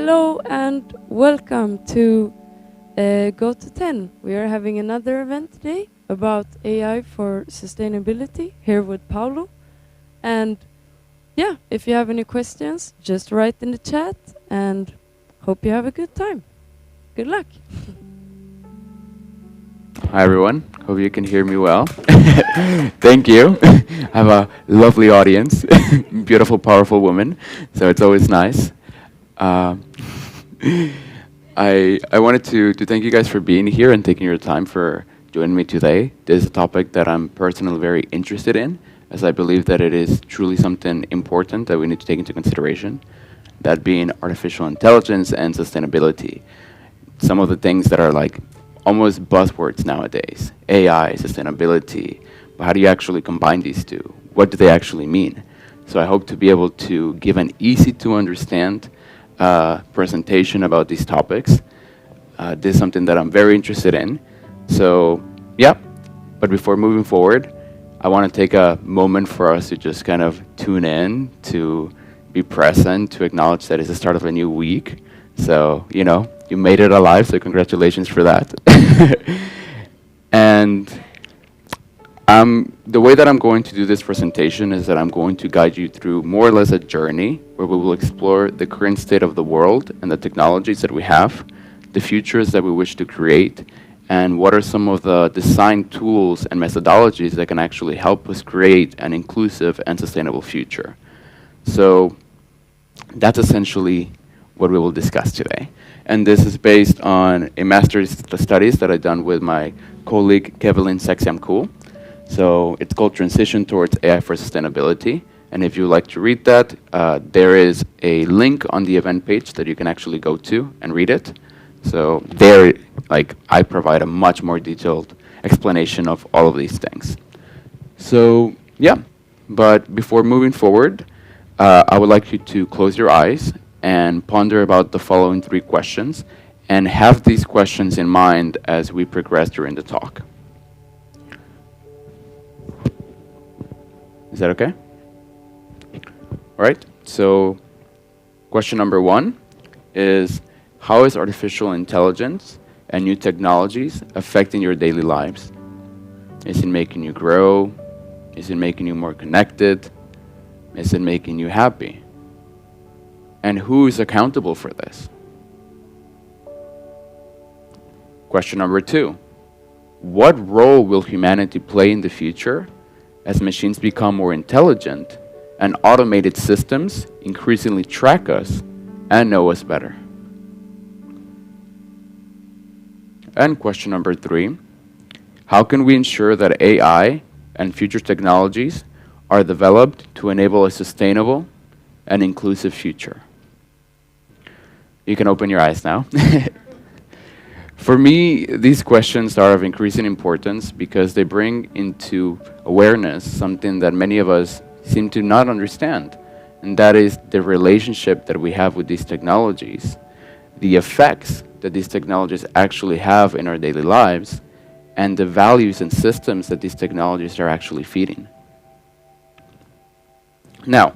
Hello and welcome to Go to 10. We are having another event today about AI for sustainability here with Paolo. And yeah, if you have any questions, just write in the chat and hope you have a good time. Good luck. Hi everyone, hope you can hear me well. Thank you. I have a lovely audience, beautiful, powerful woman, so it's always nice. I wanted to thank you guys for being here and taking your time for joining me today. This is a topic that I'm personally very interested in, as I believe that it is truly something important that we need to take into consideration, that being artificial intelligence and sustainability. Some of the things that are like almost buzzwords nowadays, AI, sustainability, but how do you actually combine these two? What do they actually mean? So I hope to be able to give an easy to understand presentation about these topics. This is something that I'm very interested in. So yeah, but before moving forward, I want to take a moment for us to just kind of tune in, to be present, to acknowledge that it's the start of a new week. So, you know, you made it alive, so congratulations for that. And the way that I'm going to do this presentation is that I'm going to guide you through more or less a journey where we will explore the current state of the world and the technologies that we have, the futures that we wish to create, and what are some of the design tools and methodologies that can actually help us create an inclusive and sustainable future. So that's essentially what we will discuss today. And this is based on a master's studies that I've done with my colleague, Kevin Sexiam-Cool. So it's called Transition Towards AI for Sustainability. And if you'd like to read that, there is a link on the event page that you can actually go to and read it. So there, like, I provide a much more detailed explanation of all of these things. So yeah, but before moving forward, I would like you to close your eyes and ponder about the following 3 questions and have these questions in mind as we progress during the talk. Is that okay? All right, so question number 1 is, how is artificial intelligence and new technologies affecting your daily lives? Is it making you grow? Is it making you more connected? Is it making you happy? And who is accountable for this? Question number 2, what role will humanity play in the future as machines become more intelligent and automated systems increasingly track us and know us better? And question number 3, how can we ensure that AI and future technologies are developed to enable a sustainable and inclusive future? You can open your eyes now. For me, these questions are of increasing importance because they bring into awareness something that many of us seem to not understand, and that is the relationship that we have with these technologies, the effects that these technologies actually have in our daily lives, and the values and systems that these technologies are actually feeding. Now,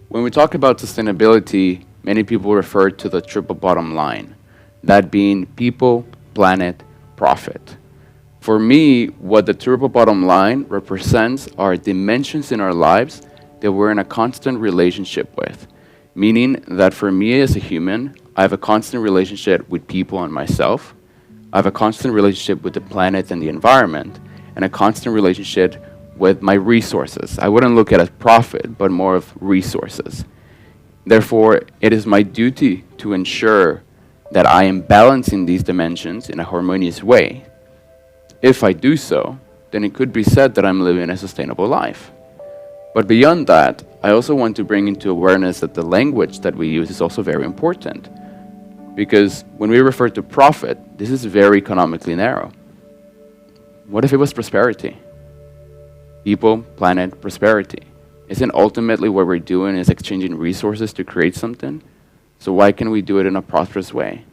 when we talk about sustainability, many people refer to the triple bottom line, that being people, planet, profit. For me, what the triple bottom line represents are dimensions in our lives that we're in a constant relationship with, meaning that for me as a human, I have a constant relationship with people and myself. I have a constant relationship with the planet and the environment, and a constant relationship with my resources. I wouldn't look at it as profit, but more of resources. Therefore, it is my duty to ensure that I am balancing these dimensions in a harmonious way. If I do so, then it could be said that I'm living a sustainable life. But beyond that, I also want to bring into awareness that the language that we use is also very important. Because when we refer to profit, this is very economically narrow. What if it was prosperity? People, planet, prosperity. Isn't ultimately what we're doing is exchanging resources to create something? So why can't we do it in a prosperous way?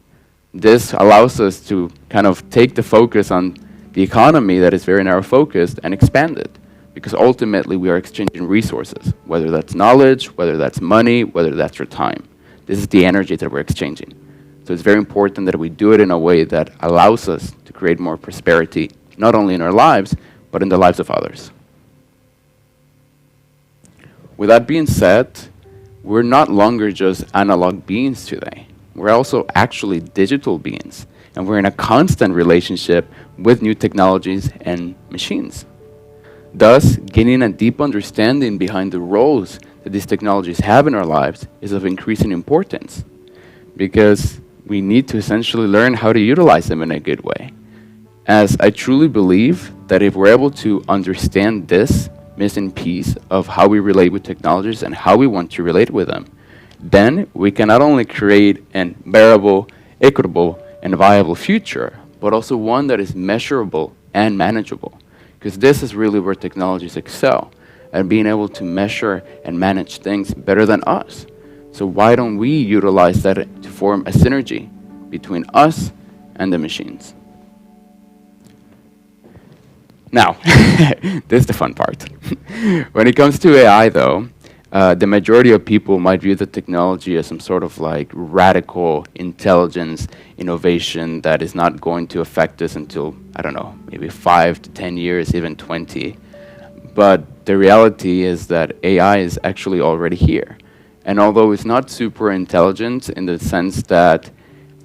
This allows us to kind of take the focus on the economy that is very narrow focused and expand it. Because ultimately we are exchanging resources, whether that's knowledge, whether that's money, whether that's your time. This is the energy that we're exchanging. So it's very important that we do it in a way that allows us to create more prosperity, not only in our lives, but in the lives of others. With that being said, we're not longer just analog beings today. We're also actually digital beings, and we're in a constant relationship with new technologies and machines. Thus, gaining a deep understanding behind the roles that these technologies have in our lives is of increasing importance, because we need to essentially learn how to utilize them in a good way. As I truly believe that if we're able to understand this missing piece of how we relate with technologies and how we want to relate with them, then we can not only create an bearable, equitable, and viable future, but also one that is measurable and manageable. Because this is really where technologies excel, at being able to measure and manage things better than us. So why don't we utilize that to form a synergy between us and the machines? Now, this is the fun part. When it comes to AI, though, the majority of people might view the technology as some sort of like radical intelligence innovation that is not going to affect us until, I don't know, maybe 5 to 10 years, even 20. But the reality is that AI is actually already here. And although it's not super intelligent in the sense that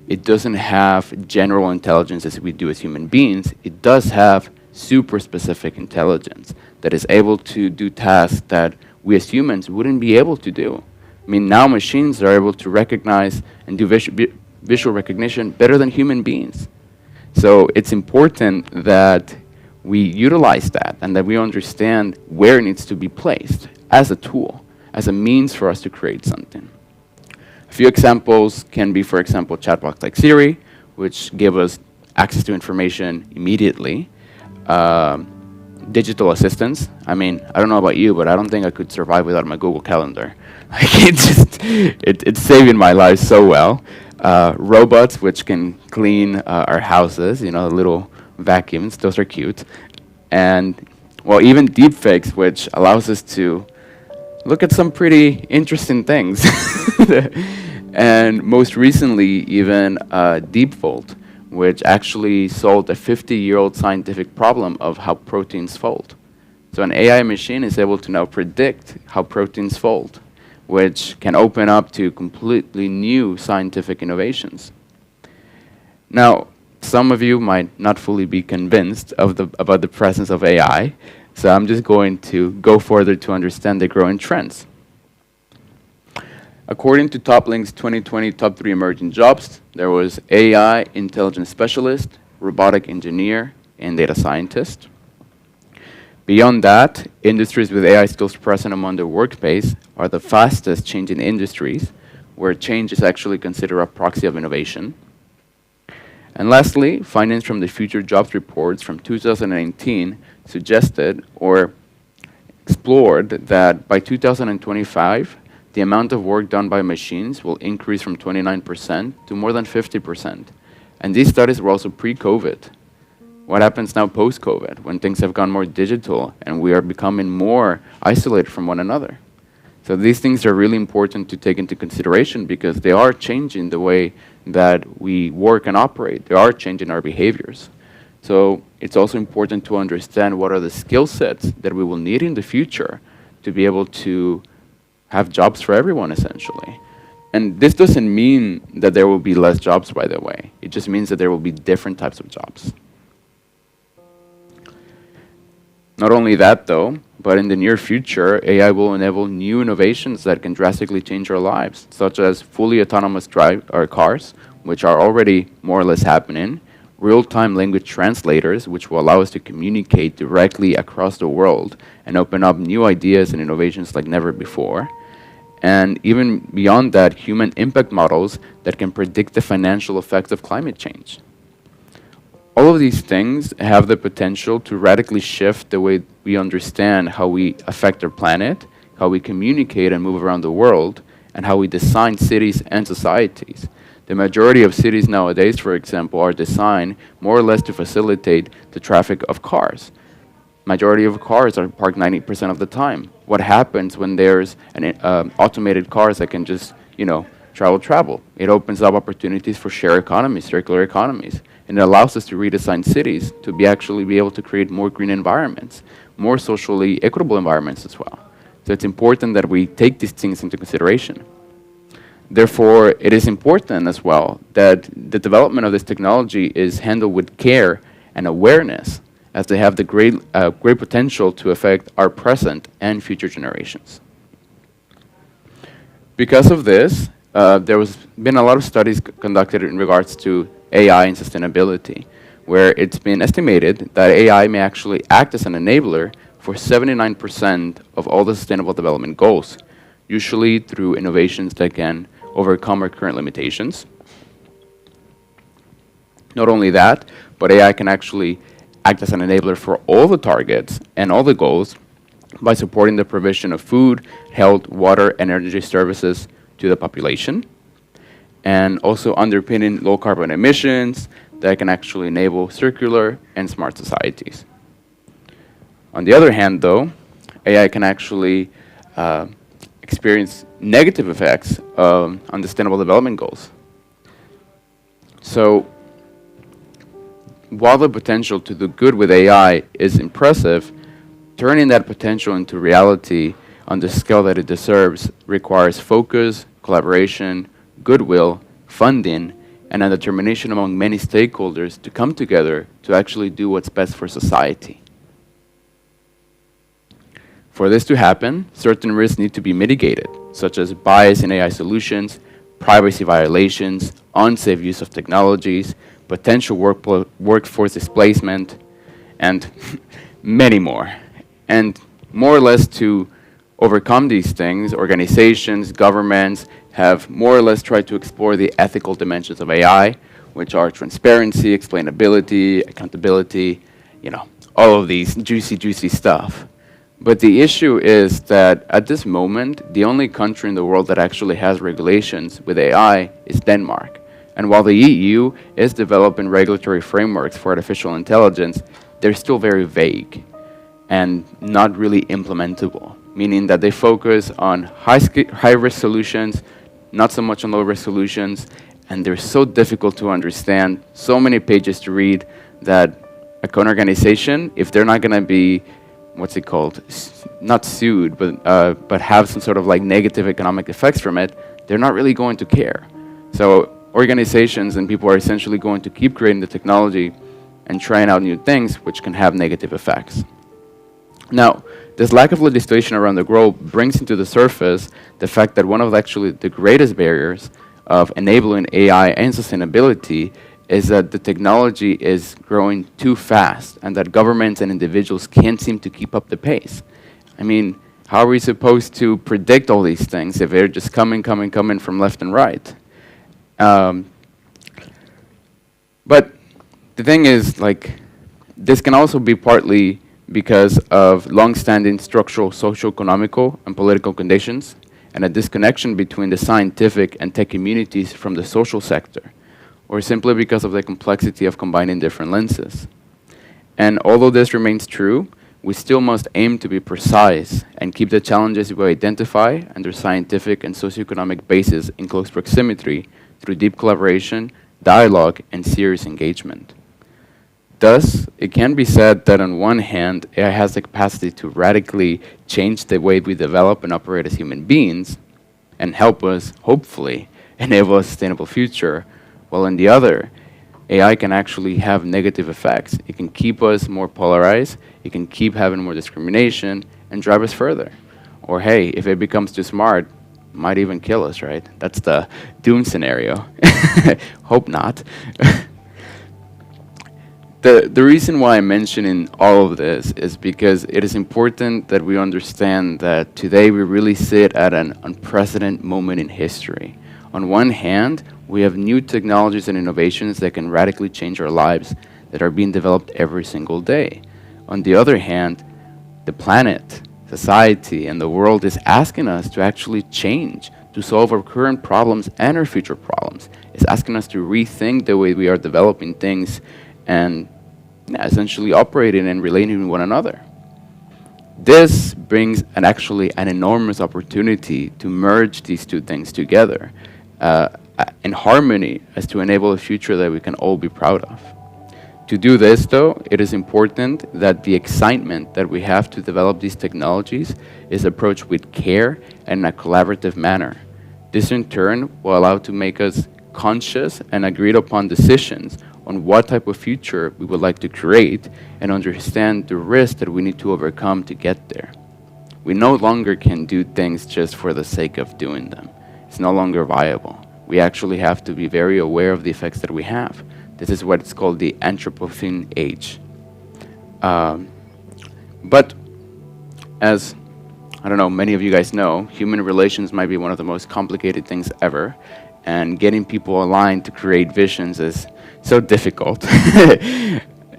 it doesn't have general intelligence as we do as human beings, it does have super specific intelligence that is able to do tasks that we as humans wouldn't be able to do. I mean, now machines are able to recognize and do visual recognition better than human beings. So it's important that we utilize that and that we understand where it needs to be placed as a tool, as a means for us to create something. A few examples can be, for example, chatbots like Siri, which give us access to information immediately. Digital assistants. I mean, I don't know about you, but I don't think I could survive without my Google Calendar. Like it's saving my life so well. Robots, which can clean our houses, you know, the little vacuums, those are cute. And, well, even deepfakes, which allows us to look at some pretty interesting things. And most recently, even DeepFold, which actually solved a 50-year-old scientific problem of how proteins fold. So an AI machine is able to now predict how proteins fold, which can open up to completely new scientific innovations. Now, some of you might not fully be convinced about the presence of AI, so I'm just going to go further to understand the growing trends. According to TopLink's 2020 top 3 emerging jobs, there was AI intelligence specialist, robotic engineer, and data scientist. Beyond that, industries with AI skills present among the workspace are the fastest changing industries, where change is actually considered a proxy of innovation. And lastly, findings from the Future Jobs Reports from 2019 suggested or explored that by 2025, the amount of work done by machines will increase from 29% to more than 50%. And these studies were also pre-COVID. What happens now post-COVID, when things have gone more digital and we are becoming more isolated from one another? So these things are really important to take into consideration because they are changing the way that we work and operate. They are changing our behaviors. So it's also important to understand what are the skill sets that we will need in the future to be able to have jobs for everyone, essentially. And this doesn't mean that there will be less jobs, by the way. It just means that there will be different types of jobs. Not only that, though, but in the near future, AI will enable new innovations that can drastically change our lives, such as fully autonomous cars, which are already more or less happening, real-time language translators, which will allow us to communicate directly across the world and open up new ideas and innovations like never before. And even beyond that, human impact models that can predict the financial effects of climate change. All of these things have the potential to radically shift the way we understand how we affect our planet, how we communicate and move around the world, and how we design cities and societies. The majority of cities nowadays, for example, are designed more or less to facilitate the traffic of cars. Majority of cars are parked 90% of the time. What happens when there's an automated cars that can just, travel. It opens up opportunities for shared economies, circular economies, and it allows us to redesign cities to actually be able to create more green environments, more socially equitable environments as well. So it's important that we take these things into consideration. Therefore, it is important as well that the development of this technology is handled with care and awareness, as they have the great potential to affect our present and future generations. Because of this, there has been a lot of studies conducted in regards to AI and sustainability, where it's been estimated that AI may actually act as an enabler for 79% of all the sustainable development goals, usually through innovations that can overcome our current limitations. Not only that, but AI can actually act as an enabler for all the targets and all the goals by supporting the provision of food, health, water, and energy services to the population, and also underpinning low carbon emissions that can actually enable circular and smart societies. On the other hand, though, AI can actually experience negative effects on sustainable development goals. So, while the potential to do good with AI is impressive, turning that potential into reality on the scale that it deserves requires focus, collaboration, goodwill, funding, and a determination among many stakeholders to come together to actually do what's best for society. For this to happen, certain risks need to be mitigated, such as bias in AI solutions, privacy violations, unsafe use of technologies, potential workforce displacement, and many more. And more or less to overcome these things, organizations, governments have more or less tried to explore the ethical dimensions of AI, which are transparency, explainability, accountability, all of these juicy stuff. But the issue is that at this moment, the only country in the world that actually has regulations with AI is Denmark. And while the EU is developing regulatory frameworks for artificial intelligence, they're still very vague and not really implementable, meaning that they focus on high-risk solutions, not so much on low-risk solutions, and they're so difficult to understand, so many pages to read, that an organization, if they're not going to be, not sued, but have some sort of negative economic effects from it, they're not really going to care. So organizations and people are essentially going to keep creating the technology and trying out new things which can have negative effects. Now, this lack of legislation around the globe brings into the surface the fact that one of actually the greatest barriers of enabling AI and sustainability is that the technology is growing too fast and that governments and individuals can't seem to keep up the pace. I mean, how are we supposed to predict all these things if they're just coming from left and right? But the thing is, this can also be partly because of long-standing structural socio-economical and political conditions and a disconnection between the scientific and tech communities from the social sector, or simply because of the complexity of combining different lenses. And although this remains true, we still must aim to be precise and keep the challenges we identify and their scientific and socioeconomic basis in close proximity through deep collaboration, dialogue, and serious engagement. Thus, it can be said that on one hand, AI has the capacity to radically change the way we develop and operate as human beings and help us, hopefully, enable a sustainable future, while on the other, AI can actually have negative effects. It can keep us more polarized, it can keep having more discrimination, and drive us further. Or hey, if it becomes too smart, might even kill us, right? That's the doom scenario. Hope not. The reason why I'm mentioning all of this is because it is important that we understand that today we really sit at an unprecedented moment in history. On one hand, we have new technologies and innovations that can radically change our lives that are being developed every single day. On the other hand, the planet, society, and the world is asking us to actually change, to solve our current problems and our future problems. It's asking us to rethink the way we are developing things and essentially operating and relating with one another. This brings actually an enormous opportunity to merge these two things together, in harmony as to enable a future that we can all be proud of. To do this, though, it is important that the excitement that we have to develop these technologies is approached with care and in a collaborative manner. This, in turn, will allow to make us conscious and agreed upon decisions on what type of future we would like to create and understand the risks that we need to overcome to get there. We no longer can do things just for the sake of doing them. It's no longer viable. We actually have to be very aware of the effects that we have. This is what's called the Anthropocene age. But as, I don't know, many of you guys know, human relations might be one of the most complicated things ever, and getting people aligned to create visions is so difficult,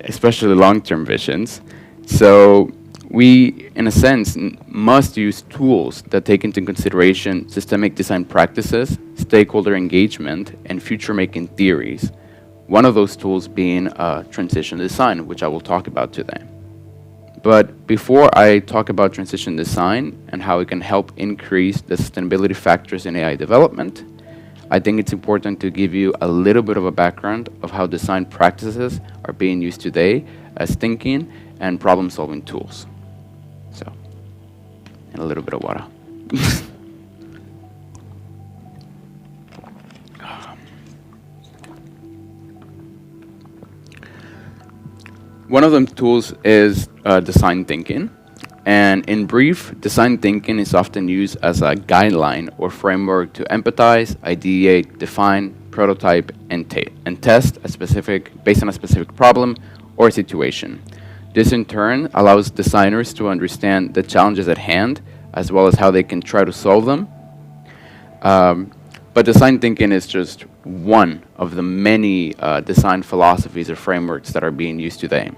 especially long-term visions. So we, in a sense, must use tools that take into consideration systemic design practices, stakeholder engagement, and future-making theories. One of those tools being transition design, which I will talk about today. But before I talk about transition design and how it can help increase the sustainability factors in AI development, I think it's important to give you a little bit of a background of how design practices are being used today as thinking and problem-solving tools. So, and a little bit of water. One of them tools is design thinking. And in brief, design thinking is often used as a guideline or framework to empathize, ideate, define, prototype, and test based on a specific problem or situation. This in turn allows designers to understand the challenges at hand, as well as how they can try to solve them. But design thinking is just one of the many design philosophies or frameworks that are being used today.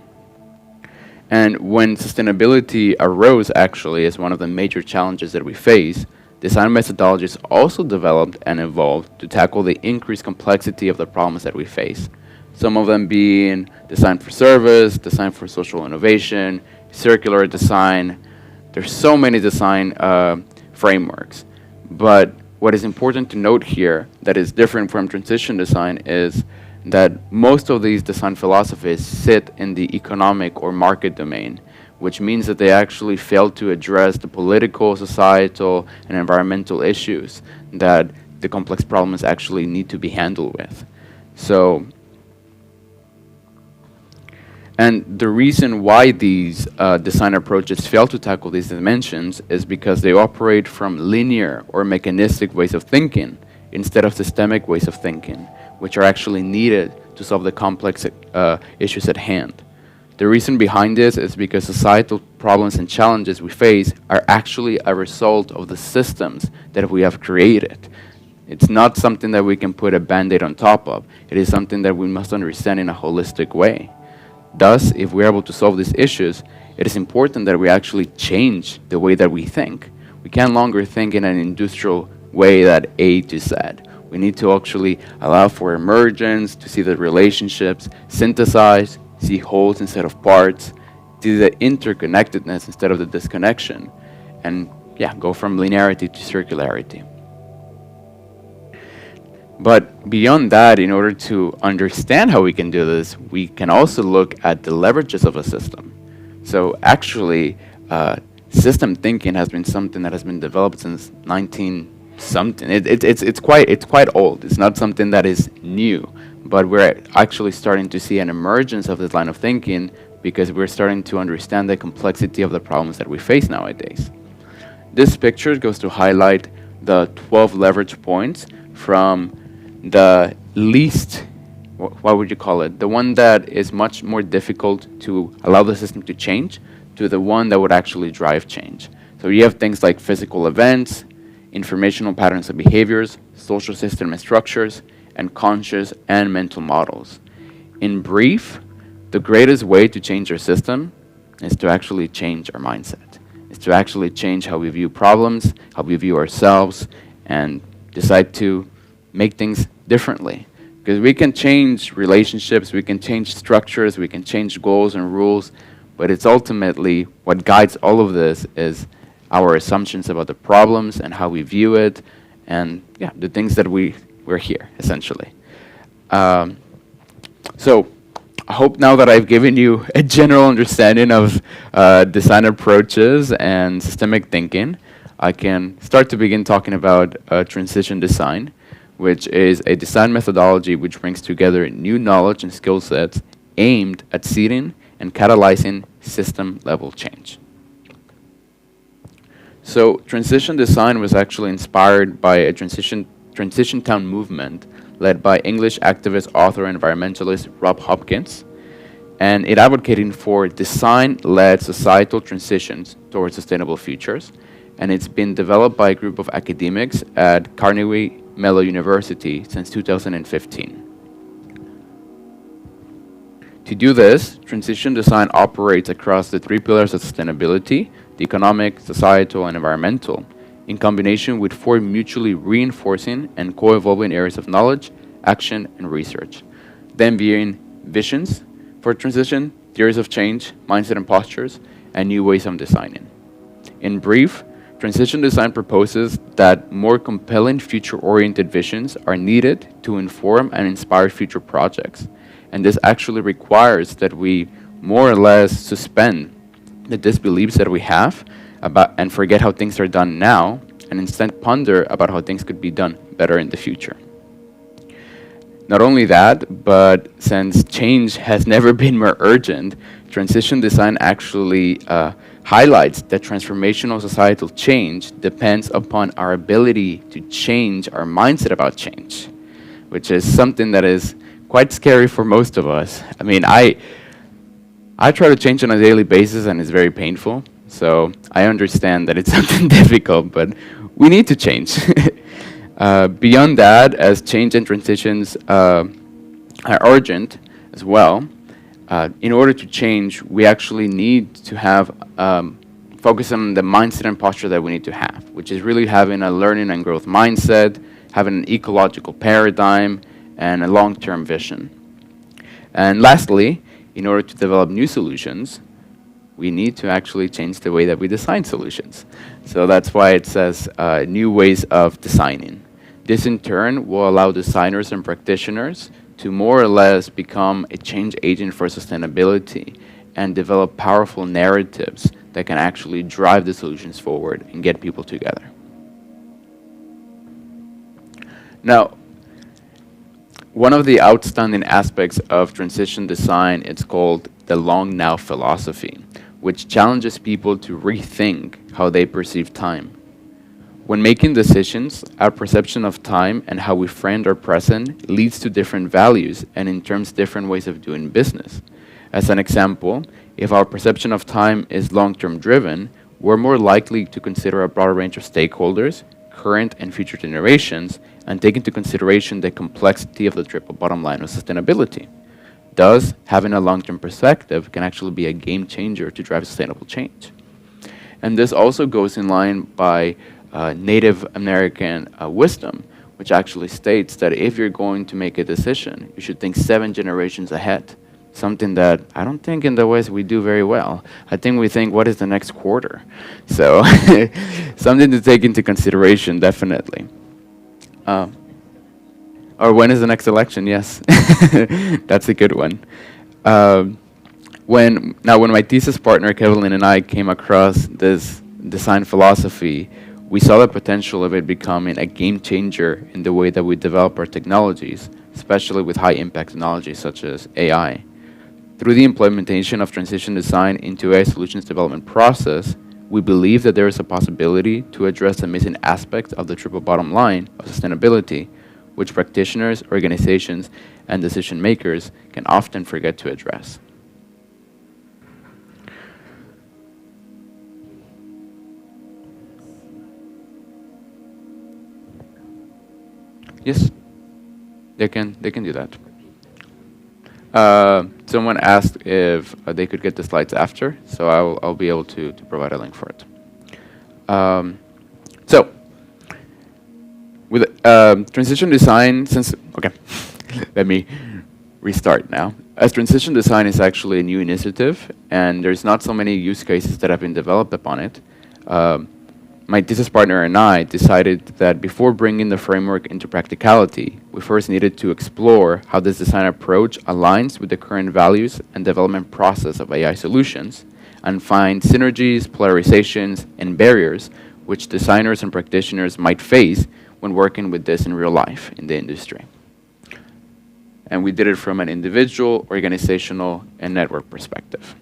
And when sustainability arose actually as one of the major challenges that we face, design methodologies also developed and evolved to tackle the increased complexity of the problems that we face. Some of them being design for service, design for social innovation, circular design. There's so many design frameworks. But what is important to note here that is different from transition design is that most of these design philosophies sit in the economic or market domain, which means that they actually fail to address the political, societal, and environmental issues that the complex problems actually need to be handled with. So, and the reason why these design approaches fail to tackle these dimensions is because they operate from linear or mechanistic ways of thinking instead of systemic ways of thinking, which are actually needed to solve the complex issues at hand. The reason behind this is because societal problems and challenges we face are actually a result of the systems that we have created. It's not something that we can put a band-aid on top of. It is something that we must understand in a holistic way. Thus, if we're able to solve these issues, it is important that we actually change the way that we think. We can no longer think in an industrial way that A to Z. We need to actually allow for emergence, to see the relationships, synthesize, see wholes instead of parts, see the interconnectedness instead of the disconnection, and go from linearity to circularity. But beyond that, in order to understand how we can do this, we can also look at the leverages of a system. So actually, system thinking has been something that has been developed since 19-something. It's quite old. It's not something that is new, but we're actually starting to see an emergence of this line of thinking because we're starting to understand the complexity of the problems that we face nowadays. This picture goes to highlight the 12 leverage points from the least, what would you call it? The one that is much more difficult to allow the system to change to the one that would actually drive change. So you have things like physical events, informational patterns and behaviors, social system and structures, and conscious and mental models. In brief, the greatest way to change our system is to actually change our mindset. It's to actually change how we view problems, how we view ourselves, and decide to make things differently. Because we can change relationships, we can change structures, we can change goals and rules, but it's ultimately what guides all of this is our assumptions about the problems and how we view it, and the things that we we're here, essentially. So I hope now that I've given you a general understanding of design approaches and systemic thinking, I can start to begin talking about transition design, which is a design methodology which brings together new knowledge and skill sets aimed at seeding and catalyzing system-level change. So transition design was actually inspired by a transition town movement led by English activist, author, and environmentalist Rob Hopkins, and it advocating for design-led societal transitions towards sustainable futures. And it's been developed by a group of academics at Carnegie Mellon University since 2015. To do this, transition design operates across the three pillars of sustainability: the economic, societal, and environmental, in combination with four mutually reinforcing and co-evolving areas of knowledge, action, and research. Then being visions for transition, theories of change, mindset and postures, and new ways of designing. In brief, transition design proposes that more compelling future-oriented visions are needed to inform and inspire future projects. And this actually requires that we more or less suspend the disbeliefs that we have about and forget how things are done now, and instead ponder about how things could be done better in the future. Not only that, but since change has never been more urgent, transition design actually highlights that transformational societal change depends upon our ability to change our mindset about change, which is something that is quite scary for most of us. I mean, I try to change on a daily basis, and it's very painful. So I understand that it's something difficult, but we need to change. Beyond that, as change and transitions are urgent as well, in order to change, we actually need to have focus on the mindset and posture that we need to have, which is really having a learning and growth mindset, having an ecological paradigm, and a long-term vision. And lastly, in order to develop new solutions, we need to actually change the way that we design solutions. So that's why it says new ways of designing. This in turn will allow designers and practitioners to more or less become a change agent for sustainability and develop powerful narratives that can actually drive the solutions forward and get people together. Now, one of the outstanding aspects of transition design is called the long now philosophy, which challenges people to rethink how they perceive time. When making decisions, our perception of time and how we frame our present leads to different values and in terms different ways of doing business. As an example, if our perception of time is long-term driven, we're more likely to consider a broader range of stakeholders, current and future generations, and take into consideration the complexity of the triple bottom line of sustainability. Thus, having a long-term perspective can actually be a game changer to drive sustainable change. And this also goes in line by Native American wisdom, which actually states that if you're going to make a decision, you should think 7 generations ahead. Something that I don't think in the West we do very well. I think we think, what is the next quarter? So something to take into consideration, definitely. Or when is the next election? Yes, that's a good one. When my thesis partner, Kevin, and I came across this design philosophy, we saw the potential of it becoming a game changer in the way that we develop our technologies, especially with high impact technologies such as AI. Through the implementation of transition design into AI solutions development process, we believe that there is a possibility to address the missing aspects of the triple bottom line of sustainability, which practitioners, organizations, and decision makers can often forget to address. Yes, they can do that. Someone asked if they could get the slides after, so I'll be able to provide a link for it. So, with transition design, let me restart now. As transition design is actually a new initiative, and there's not so many use cases that have been developed upon it. my thesis partner and I decided that before bringing the framework into practicality, we first needed to explore how this design approach aligns with the current values and development process of AI solutions, and find synergies, polarizations, and barriers which designers and practitioners might face when working with this in real life in the industry. And we did it from an individual, organizational, and network perspective.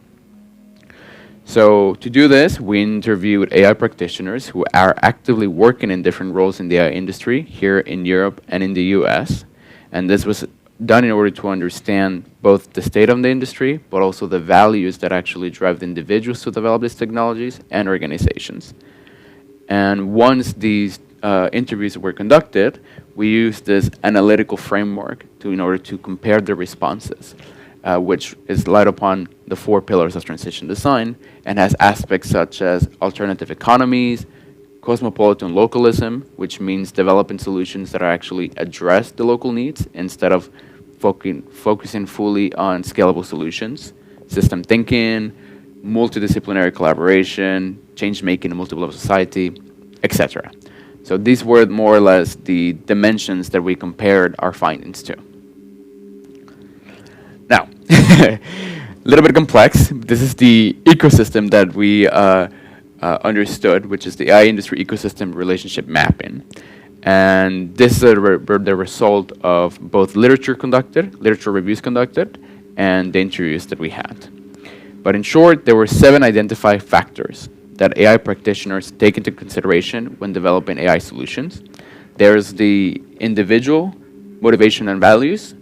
So to do this, we interviewed AI practitioners who are actively working in different roles in the AI industry here in Europe and in the US. And this was done in order to understand both the state of the industry, but also the values that actually drive the individuals to develop these technologies and organizations. And once these interviews were conducted, we used this analytical framework in order to compare the responses, which is light upon the 4 pillars of transition design and has aspects such as alternative economies, cosmopolitan localism, which means developing solutions that are actually address the local needs instead of focusing fully on scalable solutions, system thinking, multidisciplinary collaboration, change-making in multi-level society, etc. So these were more or less the dimensions that we compared our findings to. Now, a little bit complex. This is the ecosystem that we understood, which is the AI industry ecosystem relationship mapping. And this is the result of both literature reviews conducted, and the interviews that we had. But in short, there were 7 identified factors that AI practitioners take into consideration when developing AI solutions. There's the individual motivation and values,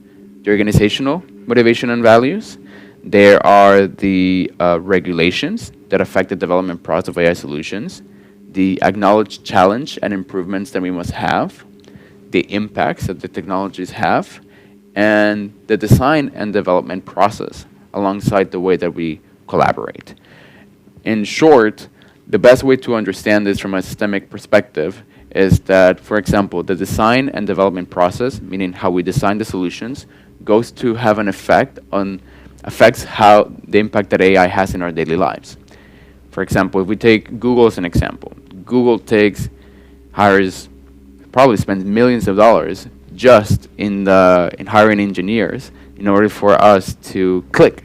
the organizational motivation and values. There are the regulations that affect the development process of AI solutions, the acknowledged challenge and improvements that we must have, the impacts that the technologies have, and the design and development process alongside the way that we collaborate. In short, the best way to understand this from a systemic perspective is that, for example, the design and development process, meaning how we design the solutions, goes to have an affects how the impact that AI has in our daily lives. For example, if we take Google as an example, Google probably spends millions of dollars just in hiring engineers in order for us to click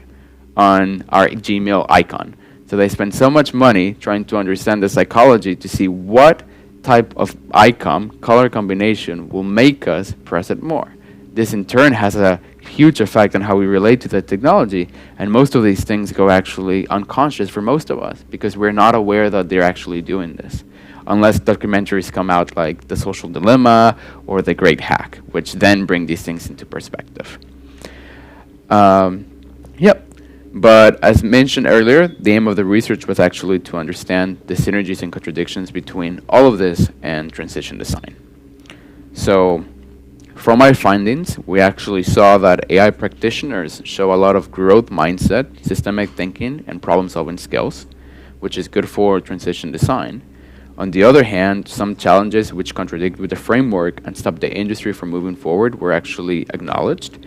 on our Gmail icon. So they spend so much money trying to understand the psychology to see what type of icon, color combination will make us press it more. This in turn has a huge effect on how we relate to the technology, and most of these things go actually unconscious for most of us because we're not aware that they're actually doing this, unless documentaries come out like The Social Dilemma or The Great Hack, which then bring these things into perspective. But as mentioned earlier, the aim of the research was actually to understand the synergies and contradictions between all of this and transition design. So from our findings, we actually saw that AI practitioners show a lot of growth mindset, systemic thinking, and problem-solving skills, which is good for transition design. On the other hand, some challenges which contradict with the framework and stop the industry from moving forward were actually acknowledged.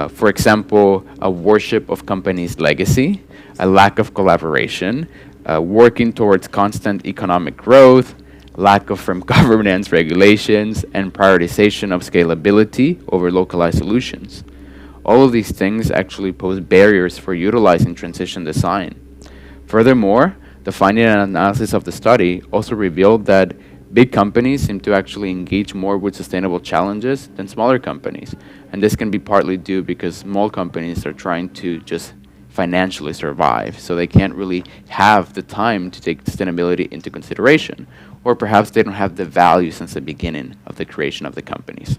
For example, a worship of companies' legacy, a lack of collaboration, working towards constant economic growth, lack of firm governance, regulations, and prioritization of scalability over localized solutions. All of these things actually pose barriers for utilizing transition design. Furthermore, the finding and analysis of the study also revealed that big companies seem to actually engage more with sustainable challenges than smaller companies. And this can be partly due because small companies are trying to just financially survive, so they can't really have the time to take sustainability into consideration, or perhaps they don't have the value since the beginning of the creation of the companies.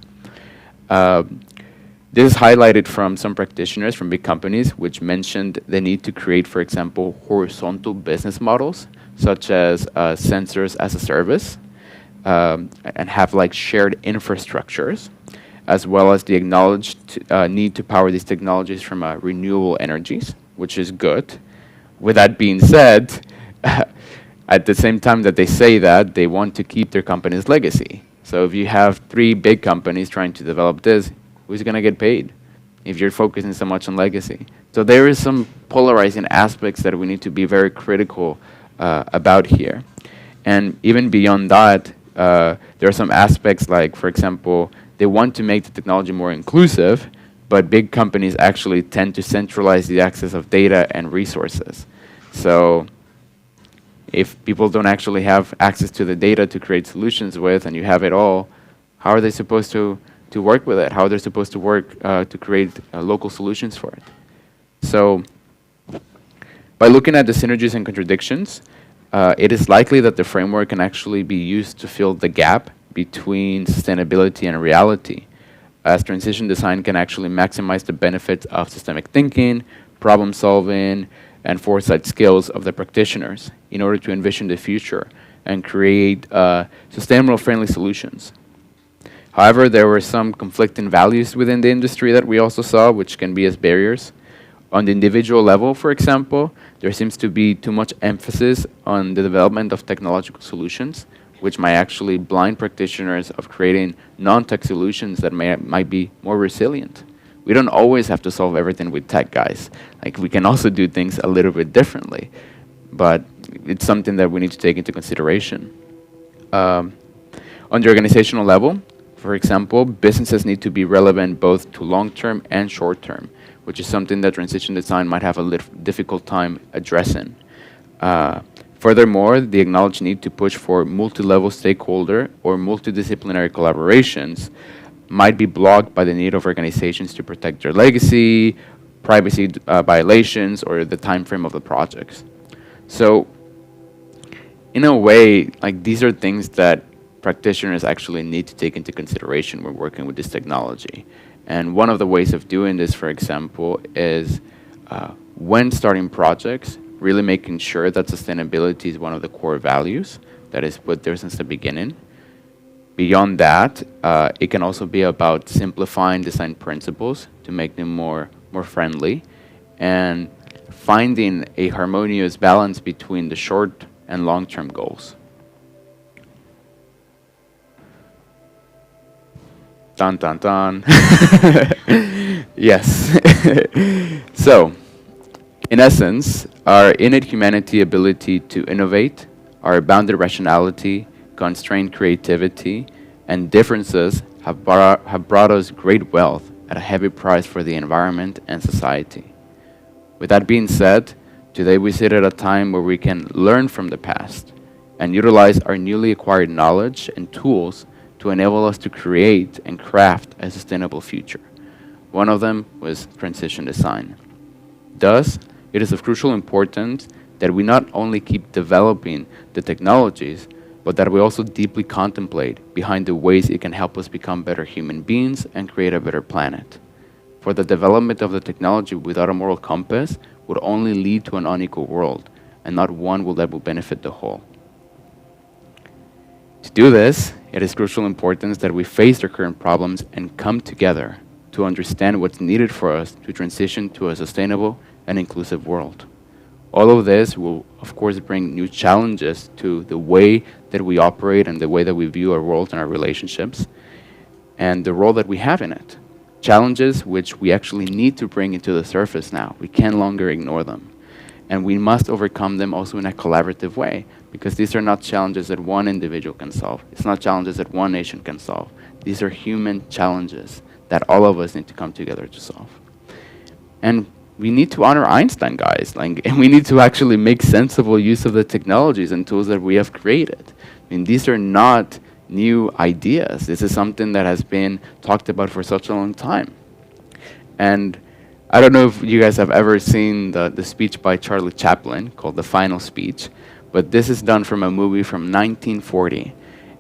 This is highlighted from some practitioners from big companies, which mentioned the need to create, for example, horizontal business models, such as sensors as a service, and have like shared infrastructures, as well as the acknowledged need to power these technologies from renewable energies, which is good. With that being said, at the same time that they say that, they want to keep their company's legacy. So if you have 3 big companies trying to develop this, who's going to get paid if you're focusing so much on legacy? So there is some polarizing aspects that we need to be very critical about here. And even beyond that, there are some aspects like, for example, they want to make the technology more inclusive, but big companies actually tend to centralize the access of data and resources. So if people don't actually have access to the data to create solutions with, and you have it all, how are they supposed to work with it? How are they supposed to work to create local solutions for it? So by looking at the synergies and contradictions, it is likely that the framework can actually be used to fill the gap between sustainability and reality, as transition design can actually maximize the benefits of systemic thinking, problem solving, and foresight skills of the practitioners in order to envision the future and create sustainable friendly solutions. However, there were some conflicting values within the industry that we also saw, which can be as barriers. On the individual level, for example, there seems to be too much emphasis on the development of technological solutions, which might actually blind practitioners of creating non-tech solutions that might be more resilient. We don't always have to solve everything with tech, guys. Like, we can also do things a little bit differently, but it's something that we need to take into consideration. On the organizational level, for example, businesses need to be relevant both to long-term and short-term, which is something that transition design might have a difficult time addressing. Furthermore, the acknowledged need to push for multi-level stakeholder or multidisciplinary collaborations might be blocked by the need of organizations to protect their legacy, privacy violations, or the time frame of the projects. So, in a way, like, these are things that practitioners actually need to take into consideration when working with this technology. And one of the ways of doing this, for example, is when starting projects, really making sure that sustainability is one of the core values that is put there since the beginning. Beyond that, it can also be about simplifying design principles to make them more friendly, and finding a harmonious balance between the short and long-term goals. Dun, dun, dun. Yes. So, in essence, our innate humanity ability to innovate, our bounded rationality, constrained creativity, and differences have brought us great wealth at a heavy price for the environment and society. With that being said, today we sit at a time where we can learn from the past and utilize our newly acquired knowledge and tools to enable us to create and craft a sustainable future. One of them was transition design. Thus, it is of crucial importance that we not only keep developing the technologies, but that we also deeply contemplate behind the ways it can help us become better human beings and create a better planet. For the development of the technology without a moral compass would only lead to an unequal world, and not one that will benefit the whole. To do this, it is crucial importance that we face the current problems and come together to understand what's needed for us to transition to a sustainable and inclusive world. All of this will, of course, bring new challenges to the way that we operate and the way that we view our world and our relationships, and the role that we have in it. Challenges which we actually need to bring into the surface now. We can no longer ignore them. And we must overcome them also in a collaborative way, because these are not challenges that one individual can solve. It's not challenges that one nation can solve. These are human challenges that all of us need to come together to solve. And we need to honor Einstein, guys. And we need to actually make sensible use of the technologies and tools that we have created. I mean, these are not new ideas. This is something that has been talked about for such a long time. And I don't know if you guys have ever seen the speech by Charlie Chaplin called The Final Speech, but this is done from a movie from 1940.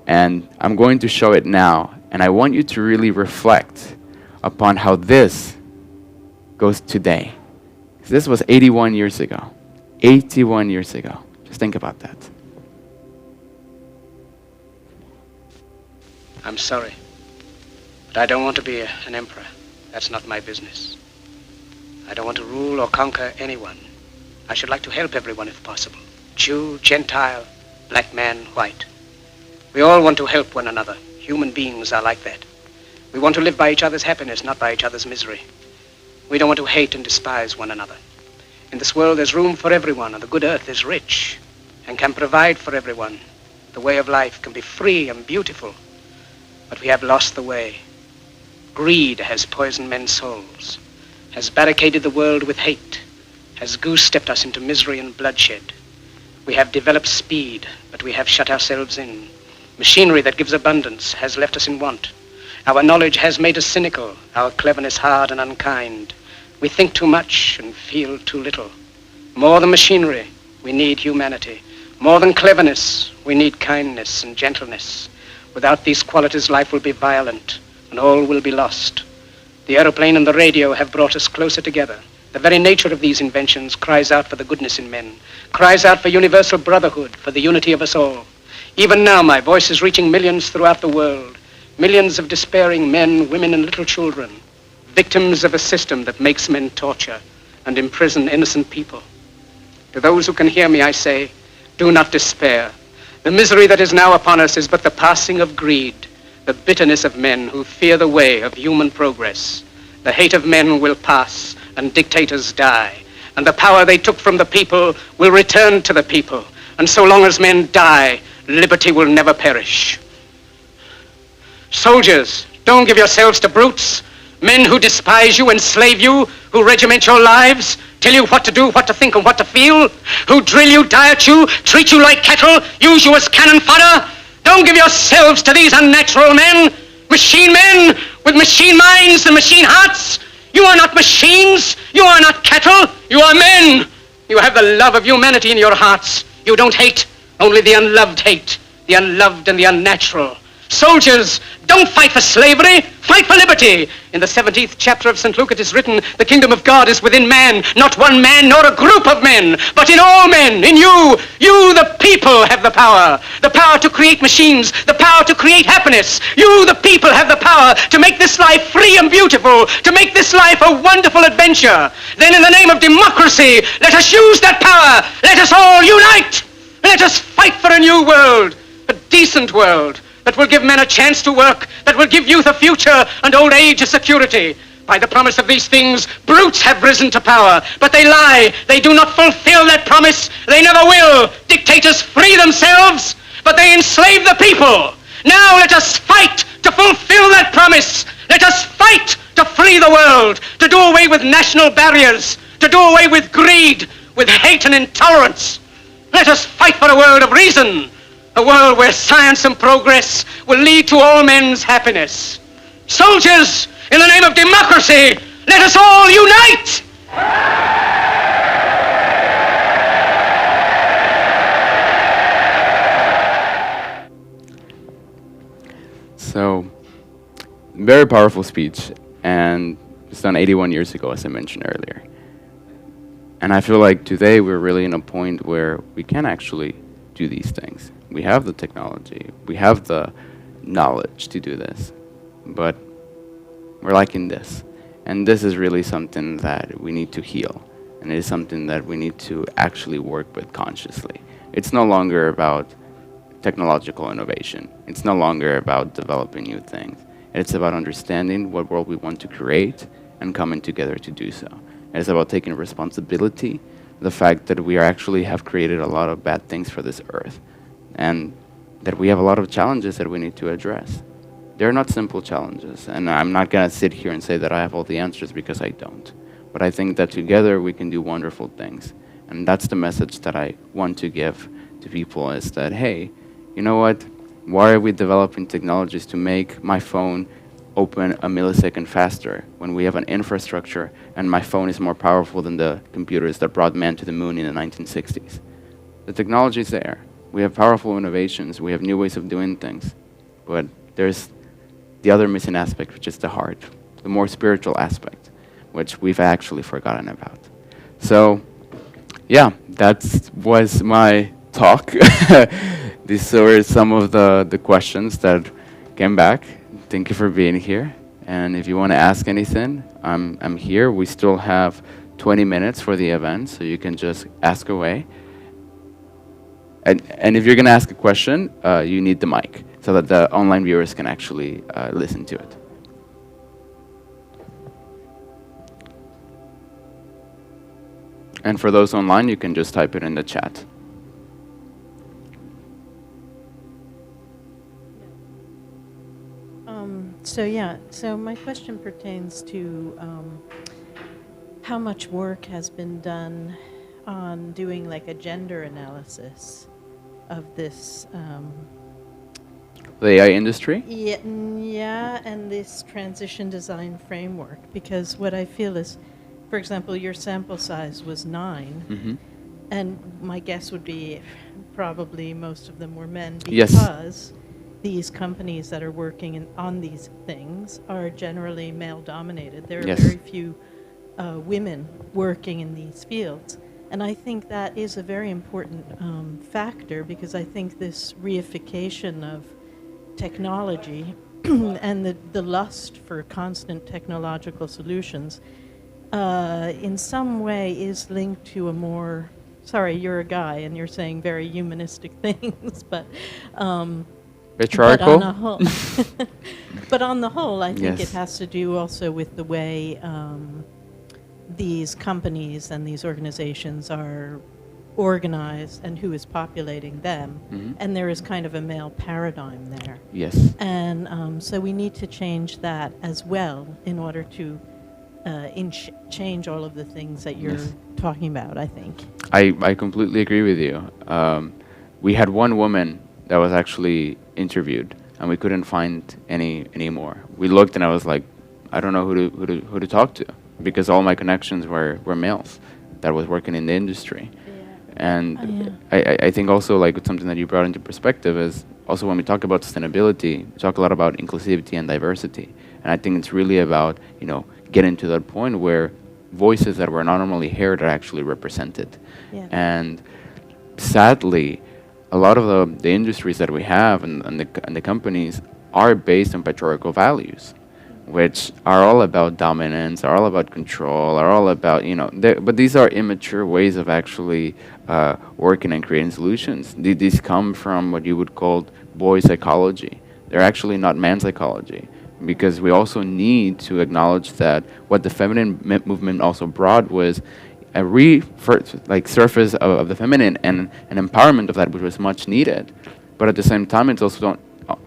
And I'm going to show it now, and I want you to really reflect upon how this goes today. This was 81 years ago. 81 years ago. Just think about that. I'm sorry, but I don't want to be an emperor. That's not my business. I don't want to rule or conquer anyone. I should like to help everyone if possible. Jew, Gentile, black man, white. We all want to help one another. Human beings are like that. We want to live by each other's happiness, not by each other's misery. We don't want to hate and despise one another. In this world, there's room for everyone, and the good earth is rich and can provide for everyone. the way of life, can be free and beautiful. But we have lost the way. Greed has poisoned men's souls, has barricaded the world with hate, has goose-stepped us into misery and bloodshed. We have developed speed, but we have shut ourselves in. Machinery that gives abundance has left us in want. Our knowledge has made us cynical, our cleverness hard and unkind. We think too much and feel too little. More than machinery, we need humanity. More than cleverness, we need kindness and gentleness. Without these qualities, life will be violent and all will be lost. The aeroplane and the radio have brought us closer together. The very nature of these inventions cries out for the goodness in men, cries out for universal brotherhood, for the unity of us all. Even now, my voice is reaching millions throughout the world, millions of despairing men, women, and little children, victims of a system that makes men torture and imprison innocent people. To those who can hear me, I say, do not despair. The misery that is now upon us is but the passing of greed, the bitterness of men who fear the way of human progress. The hate of men will pass and dictators die, and the power they took from the people will return to the people. And so long as men die, liberty will never perish. Soldiers, don't give yourselves to brutes, men who despise you, enslave you, who regiment your lives, tell you what to do, what to think, and what to feel, who drill you, diet you, treat you like cattle, use you as cannon fodder. Don't give yourselves to these unnatural men with machine minds and machine hearts. You are not machines, you are not cattle, you are men. You have the love of humanity in your hearts. You don't hate, only the unloved hate, the unloved and the unnatural. Soldiers, don't fight for slavery, fight for liberty. In the 17th chapter of St. Luke it is written, the kingdom of God is within man, not one man nor a group of men, but in all men, in you. You, the people, have the power to create machines, the power to create happiness. You, the people, have the power to make this life free and beautiful, to make this life a wonderful adventure. Then in the name of democracy, let us use that power. Let us all unite. Let us fight for a new world, a decent world, that will give men a chance to work, that will give youth a future and old age a security. By the promise of these things, brutes have risen to power, but they lie. They do not fulfill that promise. They never will. Dictators free themselves, but they enslave the people. Now let us fight to fulfill that promise. Let us fight to free the world, to do away with national barriers, to do away with greed, with hate and intolerance. Let us fight for a world of reason, a world where science and progress will lead to all men's happiness. Soldiers, in the name of democracy, let us all unite! So, very powerful speech, and it's done 81 years ago, as I mentioned earlier. And I feel like today we're really in a point where we can actually do these things. We have the technology, we have the knowledge to do this, but we're lacking this. And this is really something that we need to heal, and it is something that we need to actually work with consciously. It's no longer about technological innovation. It's no longer about developing new things. It's about understanding what world we want to create and coming together to do so. It's about taking responsibility, the fact that we actually have created a lot of bad things for this earth, and that we have a lot of challenges that we need to address. They're not simple challenges, and I'm not going to sit here and say that I have all the answers, because I don't. But I think that together we can do wonderful things. And that's the message that I want to give to people, is that, hey, you know what? Why are we developing technologies to make my phone open a millisecond faster when we have an infrastructure and my phone is more powerful than the computers that brought man to the moon in the 1960s? The technology is there. We have powerful innovations. We have new ways of doing things. But there's the other missing aspect, which is the heart, the more spiritual aspect, which we've actually forgotten about. So, yeah, that was my talk. These were some of the questions that came back. Thank you for being here. And if you want to ask anything, I'm here. We still have 20 minutes for the event, so you can just ask away. And if you're going to ask a question, you need the mic so that the online viewers can actually listen to it. And for those online, you can just type it in the chat. So my question pertains to how much work has been done on doing like a gender analysis of this. The AI industry? Yeah, and this transition design framework, because what I feel is, for example, your sample size was 9, Hmm. and my guess would be probably most of them were men Yes. because these companies that are working on these things are generally male-dominated. There are Yes. very few women working in these fields. And I think that is a very important factor, because I think this reification of technology and the lust for constant technological solutions in some way is linked to a more, sorry, you're a guy and you're saying very humanistic things, but Patriarchal? but on a whole, but on the whole, I think Yes. it has to do also with the way these companies and these organizations are organized and who is populating them. Mhm. And there is kind of a male paradigm there. Yes. And so we need to change that as well in order to change all of the things that you're Yes. talking about, I think. I completely agree with you. We had one woman that was actually interviewed, and we couldn't find any more. We looked, and I was like, I don't know who to talk to, because all my connections were males that was working in the industry. And I think also, like, something that you brought into perspective is also when we talk about sustainability, we talk a lot about inclusivity and diversity. And I think it's really about, getting to that point where voices that were not normally heard are actually represented. Yeah. And sadly, a lot of the industries that we have and the companies are based on patriarchal values, which are all about dominance, are all about control, are all about, but these are immature ways of actually working and creating solutions. These come from what you would call boy psychology. They're actually not man psychology, because we also need to acknowledge that what the feminine movement also brought was a surface of the feminine and an empowerment of that, which was much needed. But at the same time, it's also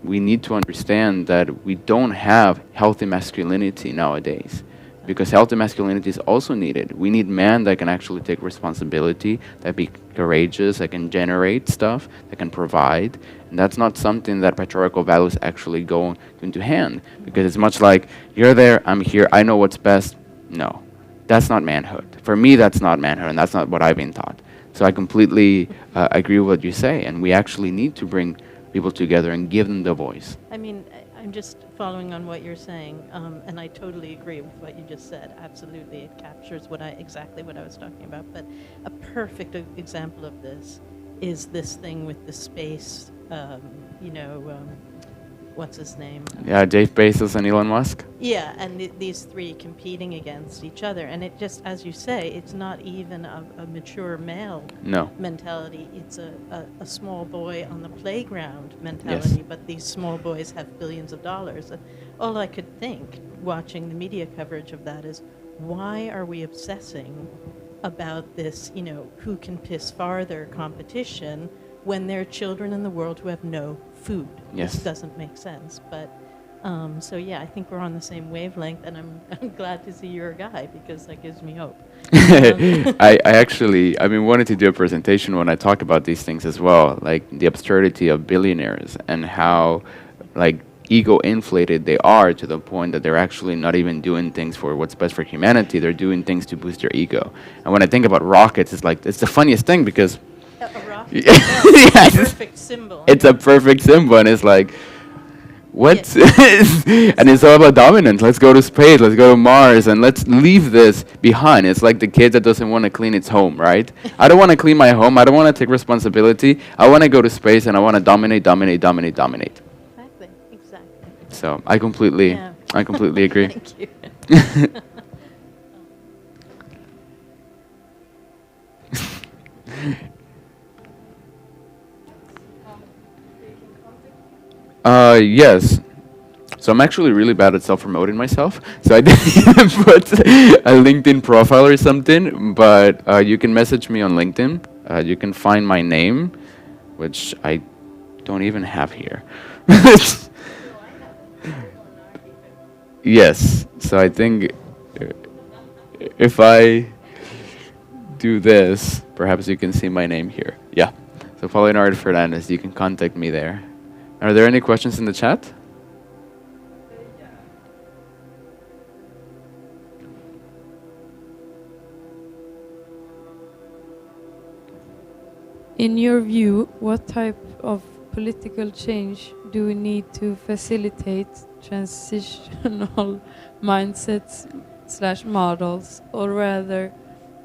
we need to understand that we don't have healthy masculinity nowadays, because healthy masculinity is also needed. We need men that can actually take responsibility, that be courageous, that can generate stuff, that can provide. And that's not something that patriarchal values actually go into hand, because it's much like, you're there, I'm here, I know what's best. No, that's not manhood. For me, that's not manhood, and that's not what I've been taught. So I completely agree with what you say, and we actually need to bring people together and give them the voice. I mean, I'm just following on what you're saying, and I totally agree with what you just said. Absolutely, it captures exactly what I was talking about. But a perfect example of this is this thing with the space. What's his name? Yeah, Jeff Bezos and Elon Musk. Yeah, and these three competing against each other, and it just, as you say, it's not even a mature male No. mentality. It's a small boy on the playground mentality. Yes. But these small boys have billions of dollars. And all I could think, watching the media coverage of that, is why are we obsessing about this? Who can piss farther competition when there are children in the world who have no food. Yes. This doesn't make sense. But I think we're on the same wavelength, and I'm glad to see you're a guy, because that gives me hope. I actually, I've been wanting to do a presentation when I talk about these things as well, like the absurdity of billionaires and how, like, ego inflated they are, to the point that they're actually not even doing things for what's best for humanity. They're doing things to boost their ego. And when I think about rockets, it's the funniest thing, because A rocket? Yes. A perfect symbol. it's a perfect symbol, and it's like, what? And it's all about dominance. Let's go to space, let's go to Mars, and let's leave this behind. It's like the kid that doesn't want to clean its home, right? I don't want to clean my home, I don't want to take responsibility, I want to go to space, and I want to dominate. Exactly. So I completely agree. Thank you. Yes. So I'm actually really bad at self-promoting myself. So I didn't put a LinkedIn profile or something, but you can message me on LinkedIn. You can find my name, which I don't even have here. Yes. So I think if I do this, perhaps you can see my name here. Yeah. So Paolo Nardi Fernandez, you can contact me there. Are there any questions in the chat? In your view, what type of political change do we need to facilitate transitional mindsets slash models, or rather,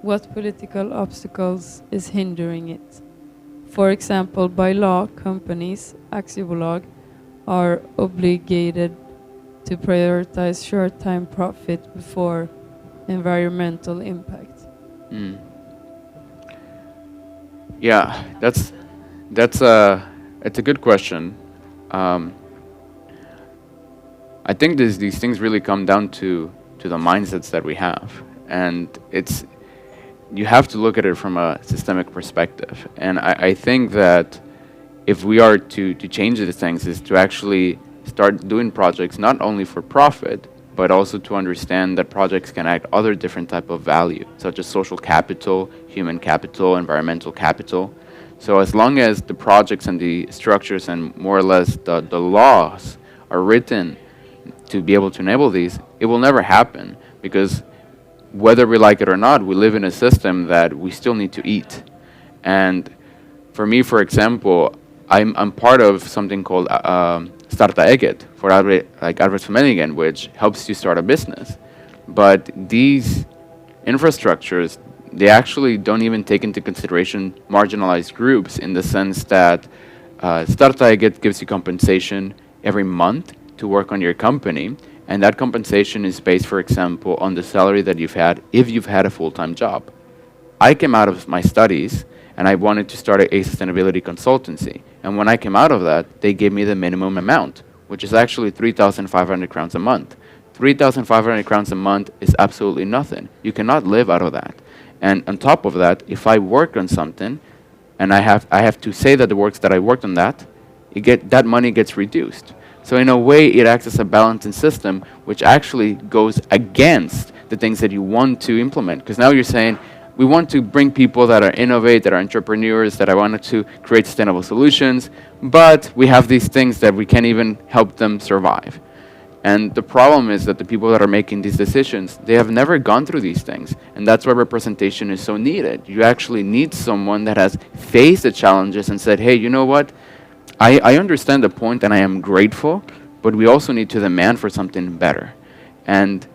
what political obstacles is hindering it? For example, by law, companies, aktiebolag, are obligated to prioritize short-term profit before environmental impact. Mm. Yeah, it's a good question. I think these things really come down to the mindsets that we have, and you have to look at it from a systemic perspective. And I think that if we are to change these things, is to actually start doing projects not only for profit, but also to understand that projects can add other different type of value, such as social capital, human capital, environmental capital. So as long as the projects and the structures and more or less the laws are written to be able to enable these, it will never happen, because whether we like it or not, we live in a system that we still need to eat. And for me, for example, I'm part of something called Starta Eget for arbetsförmedlingen, which helps you start a business. But these infrastructures, they actually don't even take into consideration marginalized groups, in the sense that Starta Eget gives you compensation every month to work on your company, and that compensation is based, for example, on the salary that you've had if you've had a full-time job. I came out of my studies and I wanted to start a sustainability consultancy. And when I came out of that, they gave me the minimum amount, which is actually 3,500 crowns a month. 3,500 crowns a month is absolutely nothing. You cannot live out of that. And on top of that, if I work on something and I have to say that the works that I worked on that money gets reduced. So in a way, it acts as a balancing system, which actually goes against the things that you want to implement. Because now you're saying, we want to bring people that are innovate, that are entrepreneurs, that I wanted to create sustainable solutions, but we have these things that we can't even help them survive. And the problem is that the people that are making these decisions, they have never gone through these things. And that's why representation is so needed. You actually need someone that has faced the challenges and said, hey, you know what? I understand the point and I am grateful, but we also need to demand for something better. And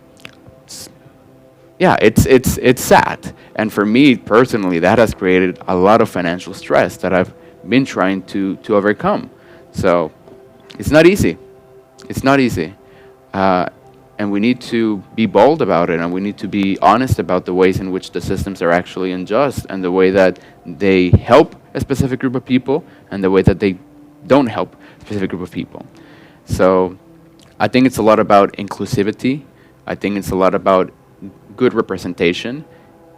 yeah, it's sad. And for me personally, that has created a lot of financial stress that I've been trying to overcome. So it's not easy. It's not easy. And we need to be bold about it, and we need to be honest about the ways in which the systems are actually unjust, and the way that they help a specific group of people, and the way that they don't help a specific group of people. So I think it's a lot about inclusivity. I think it's a lot about good representation,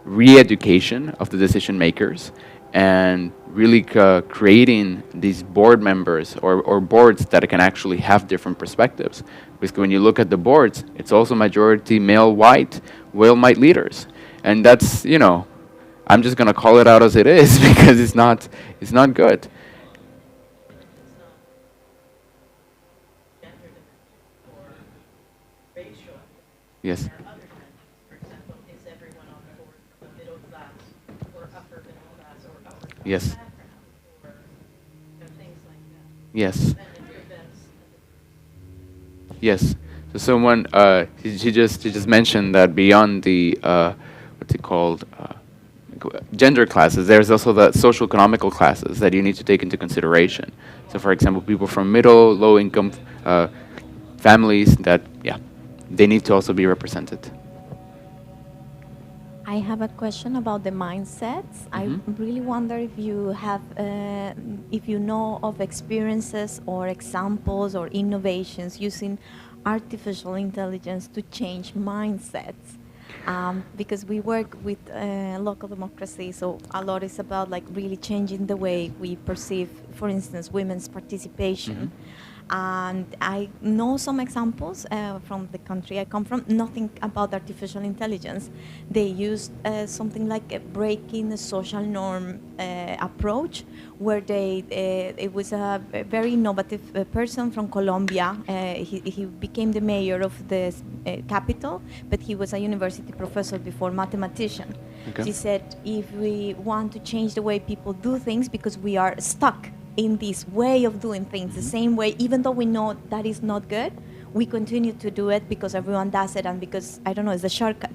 re-education of the decision makers, and really creating these board members or boards that can actually have different perspectives. Because when you look at the boards, it's also majority male white leaders. And that's, you know, I'm just going to call it out as it is, because it's not good. Yes. Yes. Yes. Yes. So someone she just mentioned that beyond the what's it called gender classes, there's also the social economical classes that you need to take into consideration. So for example, people from middle, low income families, that they need to also be represented. I have a question about the mindsets. I really wonder if you have, if you know of experiences or examples or innovations using artificial intelligence to change mindsets. Because we work with local democracy, so a lot is about like really changing the way we perceive, for instance, women's participation. And I know some examples from the country I come from, nothing about artificial intelligence. They used something like a breaking the social norm approach, where it was a very innovative person from Colombia. He became the mayor of the capital, but he was a university professor before, mathematician. Okay. She said, if we want to change the way people do things, because we are stuck in this way of doing things, the same way, even though we know that is not good, we continue to do it because everyone does it and because, I don't know, it's a shortcut.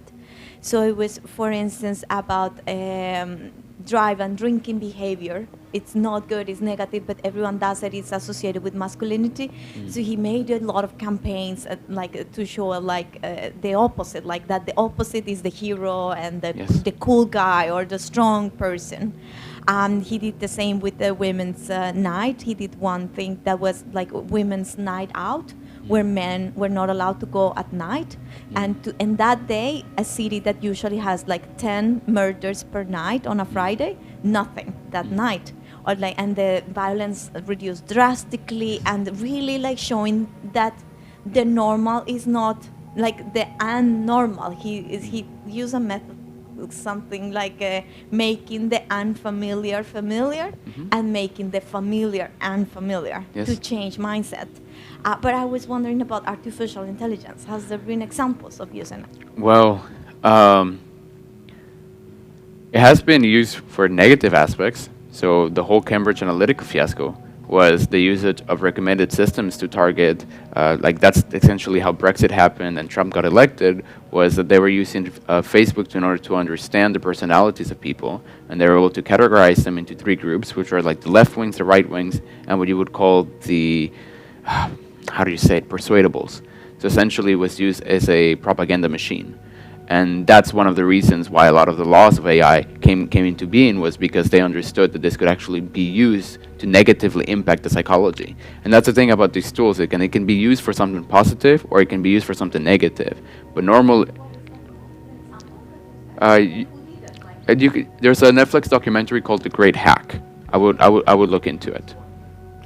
So it was, for instance, about drive and drinking behavior. It's not good, it's negative, but everyone does it, it's associated with masculinity. So he made a lot of campaigns to show the opposite, like that the opposite is the hero and the cool guy or the strong person. He did the same with the women's night. He did one thing that was like women's night out, where men were not allowed to go at night. And that day, a city that usually has like 10 murders per night on a Friday, nothing that night. And the violence reduced drastically, and really like showing that the normal is not like the unnormal. He used a method, something like making the unfamiliar familiar, and making the familiar unfamiliar, to change mindset. But I was wondering about artificial intelligence. Has there been examples of using it? Well, it has been used for negative aspects. So the whole Cambridge Analytica fiasco was the usage of recommended systems to target, that's essentially how Brexit happened and Trump got elected, was that they were using Facebook in order to understand the personalities of people, and they were able to categorize them into 3 groups, which are like the left wings, the right wings, and what you would call the, how do you say it, persuadables. So essentially it was used as a propaganda machine. And that's one of the reasons why a lot of the laws of AI came into being, was because they understood that this could actually be used to negatively impact the psychology. And that's the thing about these tools. It can be used for something positive, or it can be used for something negative. But normally, there's a Netflix documentary called The Great Hack. I would look into it.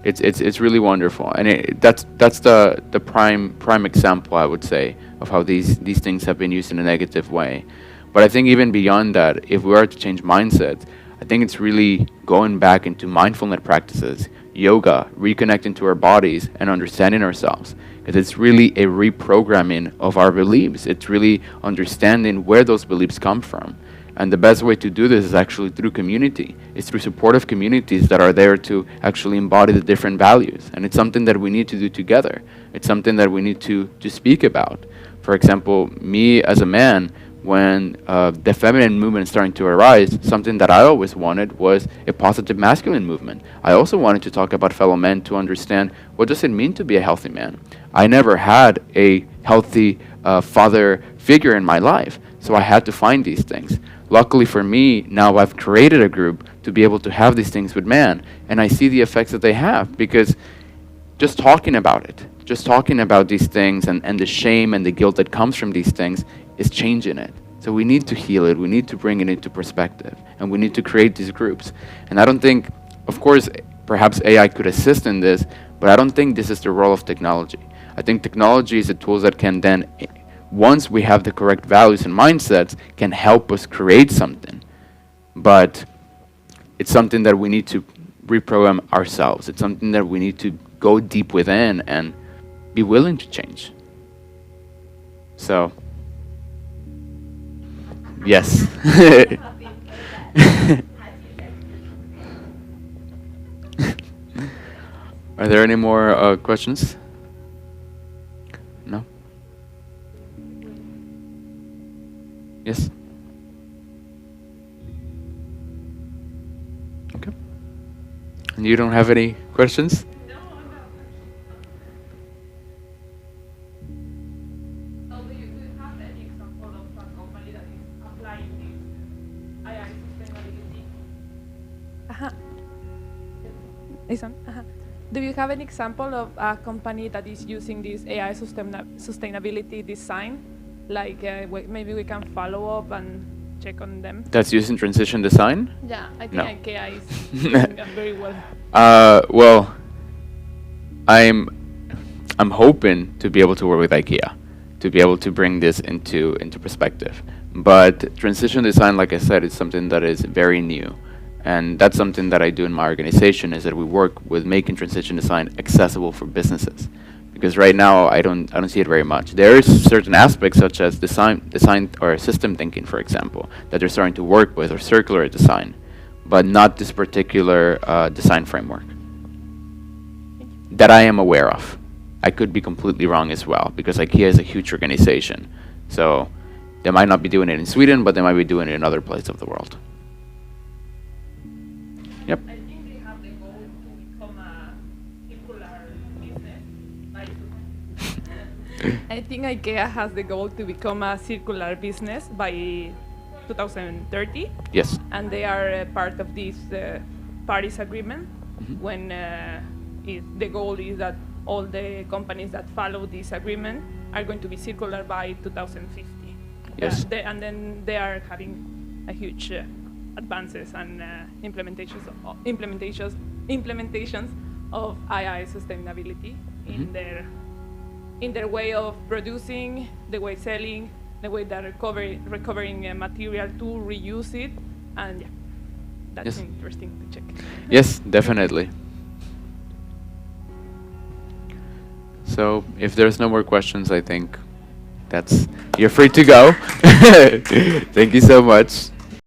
It's really wonderful, and that's the prime example, I would say, of how these things have been used in a negative way. But I think even beyond that, if we are to change mindsets, I think it's really going back into mindfulness practices, yoga, reconnecting to our bodies and understanding ourselves. Because it's really a reprogramming of our beliefs. It's really understanding where those beliefs come from. And the best way to do this is actually through community. It's through supportive communities that are there to actually embody the different values. And it's something that we need to do together. It's something that we need to speak about. For example, me as a man, when the feminine movement is starting to arise, something that I always wanted was a positive masculine movement. I also wanted to talk about fellow men to understand, what does it mean to be a healthy man? I never had a healthy father figure in my life, so I had to find these things. Luckily for me, now I've created a group to be able to have these things with men, and I see the effects that they have, because just talking about it, just talking about these things and the shame and the guilt that comes from these things is changing it. So we need to heal it, we need to bring it into perspective, and we need to create these groups. And I don't think, of course, perhaps AI could assist in this, but I don't think this is the role of technology. I think technology is a tool that can then, once we have the correct values and mindsets, can help us create something. But it's something that we need to reprogram ourselves. It's something that we need to go deep within and be willing to change. So, yes. Are there any more questions? No? Yes? Okay. And you don't have any questions? Do you have an example of a company that is using this AI sustainability design? Like maybe we can follow up and check on them. That's using transition design? Yeah, I think No. IKEA is using them very well. Well, I'm I'm hoping to be able to work with IKEA, to be able to bring this into perspective. But transition design, like I said, is something that is very new. And that's something that I do in my organization, is that we work with making transition design accessible for businesses. Because right now I don't see it very much. There is certain aspects such as design or system thinking, for example, that they're starting to work with, or circular design, but not this particular design framework that I am aware of. I could be completely wrong as well, because IKEA is a huge organization. So they might not be doing it in Sweden, but they might be doing it in other places of the world. Yep. I think they have the goal to become a circular business. I think IKEA has the goal to become a circular business by 2030. Yes. And they are part of this Paris Agreement, Mhm. when the goal is that all the companies that follow this agreement are going to be circular by 2050. Yes. And then they are having a huge advances and implementations of AI sustainability in their way of producing, the way selling, the way that recovering material to reuse it, and yeah, that's Yes. interesting to check. Yes, definitely. So if there's no more questions, I think you're free to go. Thank you so much.